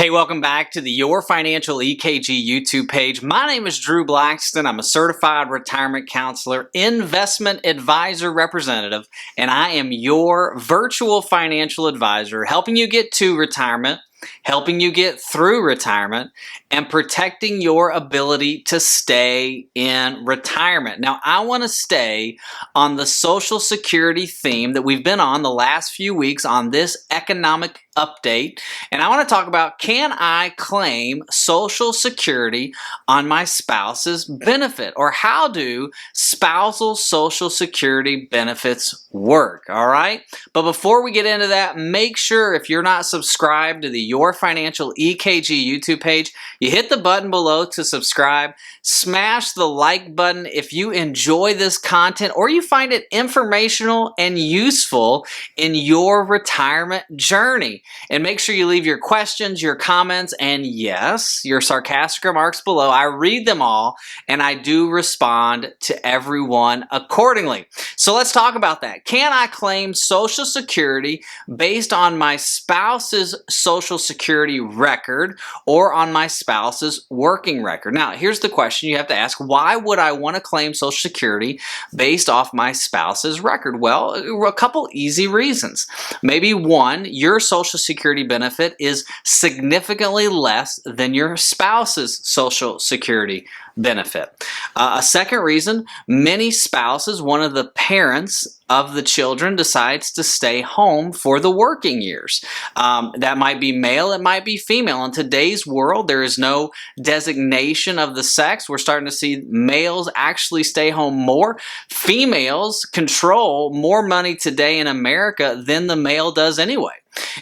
Hey, welcome back to the Your Financial EKG YouTube page. My name is Drew Blackston. I'm a certified retirement counselor, investment advisor representative, and I am your virtual financial advisor, helping you get to retirement, helping you get through retirement, and protecting your ability to stay in retirement. Now, I want to stay on the Social Security theme that we've been on the last few weeks on this economic update, and I want to talk about, can I claim Social Security on my spouse's benefit, or how do spousal Social Security benefits work? All right, but before we get into that, make sure if you're not subscribed to the Your Financial EKG YouTube page, you hit the button below to subscribe. Smash the like button if you enjoy this content or you find it informational and useful in your retirement journey. And make sure you leave your questions, your comments, and yes, your sarcastic remarks below. I read them all and I do respond to everyone accordingly. So let's talk about that. Can I claim Social Security based on my spouse's Social Security record or on my spouse's working record? Now, here's the question you have to ask. Why would I want to claim Social Security based off my spouse's record? Well, a couple easy reasons. Maybe one, your Social Security benefit is significantly less than your spouse's Social Security benefit. A second reason, many spouses, one of the parents of the children decides to stay home for the working years. That might be male, it might be female. In today's world, there is no designation of the sex. We're starting to see males actually stay home more. Females control more money today in America than the male does anyway.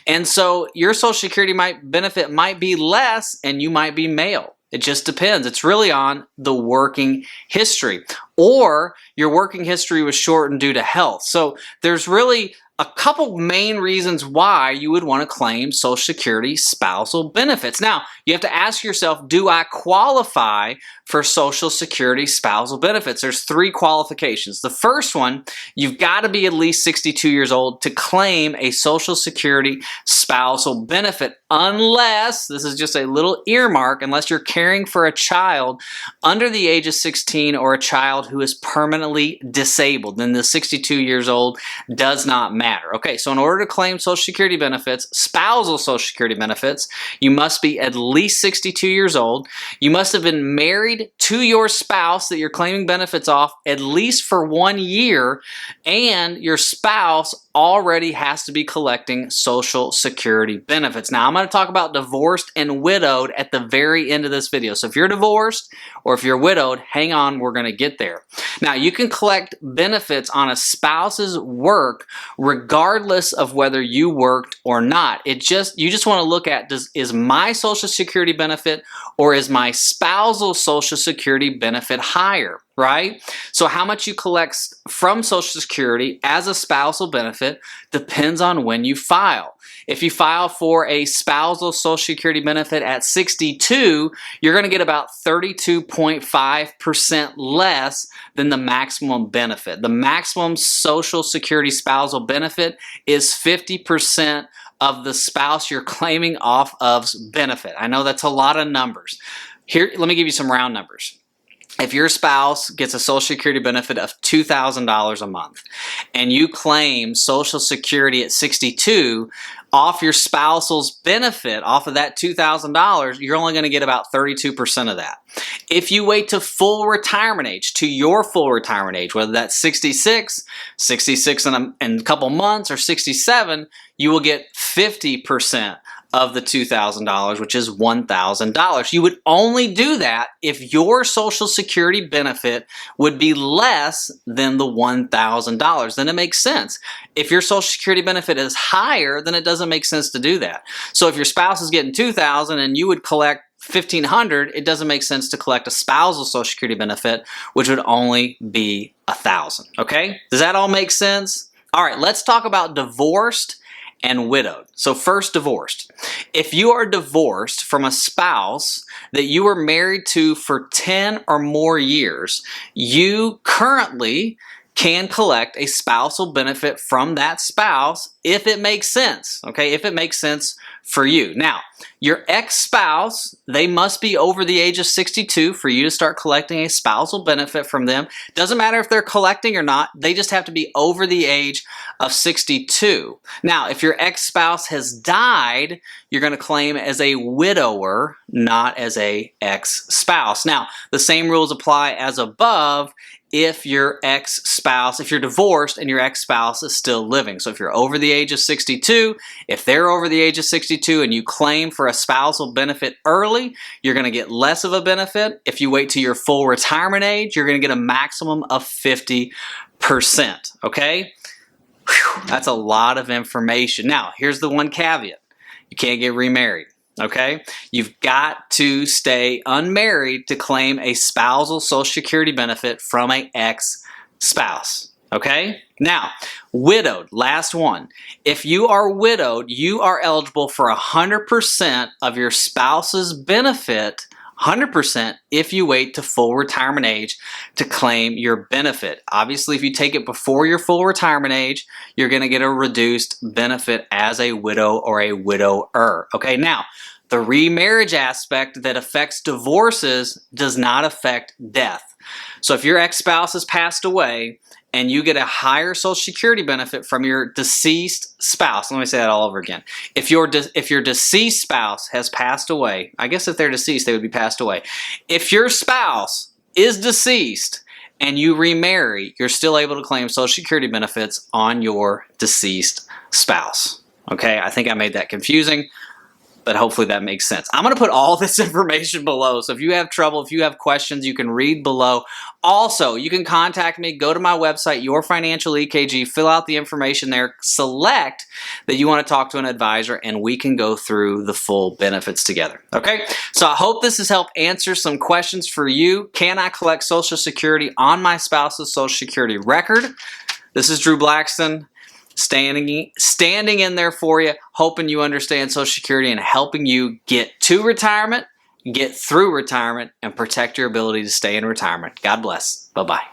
And so your Social Security benefit might be less and you might be male. It just depends. It's really on the working history. Or your working history was shortened due to health. So there's really a couple main reasons why you would want to claim Social Security spousal benefits. Now, you have to ask yourself, do I qualify for Social Security spousal benefits? There's three qualifications. The first one, you've got to be at least 62 years old to claim a Social Security spousal benefit, unless, this is just a little earmark, unless you're caring for a child under the age of 16 or a child who is permanently disabled. Then the 62 years old does not matter. Okay, so in order to claim Social Security benefits, spousal Social Security benefits, you must be at least 62 years old. You must have been married to your spouse that you're claiming benefits off at least for 1 year, and your spouse already has to be collecting Social Security benefits. Now, I'm going to talk about divorced and widowed at the very end of this video. So if you're divorced or if you're widowed, hang on, we're going to get there. Now, you can collect benefits on a spouse's work regardless of whether you worked or not. You just want to look at, is my Social Security benefit or is my spousal Social Security benefit higher? Right? So how much you collect from Social Security as a spousal benefit depends on when you file. If you file for a spousal Social Security benefit at 62, you're going to get about 32.5% less than the maximum benefit. The maximum Social Security spousal benefit is 50% of the spouse you're claiming off of's benefit. I know that's a lot of numbers. Here, let me give you some round numbers. If your spouse gets a Social Security benefit of $2,000 a month and you claim Social Security at 62, off your spousal's benefit, off of that $2,000, you're only going to get about 32% of that. If you wait to full retirement age, to your full retirement age, whether that's 66 in a couple months, or 67, you will get 50% of the $2,000, which is $1,000. You would only do that if your Social Security benefit would be less than the $1,000. Then it makes sense. If your Social Security benefit is higher, then it doesn't make sense to do that. So if your spouse is getting $2,000 and you would collect $1,500, it doesn't make sense to collect a spousal Social Security benefit, which would only be $1,000. Okay? Does that all make sense? All right, let's talk about divorced and widowed. So first, divorced. If you are divorced from a spouse that you were married to for 10 or more years, you currently can collect a spousal benefit from that spouse if it makes sense, okay? If it makes sense for you. Now, your ex-spouse, they must be over the age of 62 for you to start collecting a spousal benefit from them. Doesn't matter if they're collecting or not, they just have to be over the age of 62. Now, if your ex-spouse has died, you're going to claim as a widower, not as a ex-spouse. Now, the same rules apply as above if your ex-spouse, if you're divorced and your ex-spouse is still living. So if you're over the age of 62, if they're over the age of 62 and you claim for a spousal benefit early, you're going to get less of a benefit. If you wait till your full retirement age, you're going to get a maximum of 50%, okay? Whew, that's a lot of information. Now, here's the one caveat. You can't get remarried. Okay, you've got to stay unmarried to claim a spousal Social Security benefit from an ex-spouse. Okay, now, widowed, last one. If you are widowed, you are eligible for 100% of your spouse's benefit, 100% if you wait to full retirement age to claim your benefit. Obviously, if you take it before your full retirement age, you're going to get a reduced benefit as a widow or a widower. Okay, now, the remarriage aspect that affects divorces does not affect death. So if your ex-spouse has passed away and you get a higher Social Security benefit from your deceased spouse, let me say that all over again. If your deceased spouse has passed away, I guess if they're deceased, they would be passed away. If your spouse is deceased and you remarry, you're still able to claim Social Security benefits on your deceased spouse. Okay, I think I made that confusing, but hopefully that makes sense. I'm going to put all this information below, so if you have trouble, if you have questions, you can read below. Also, you can contact me, go to my website, Your Financial EKG, fill out the information there, select that you want to talk to an advisor, and we can go through the full benefits together. Okay? So I hope this has helped answer some questions for you. Can I collect Social Security on my spouse's Social Security record? This is Drew Blackston. Standing in there for you, hoping you understand Social Security and helping you get to retirement, get through retirement, and protect your ability to stay in retirement. God bless. Bye-bye.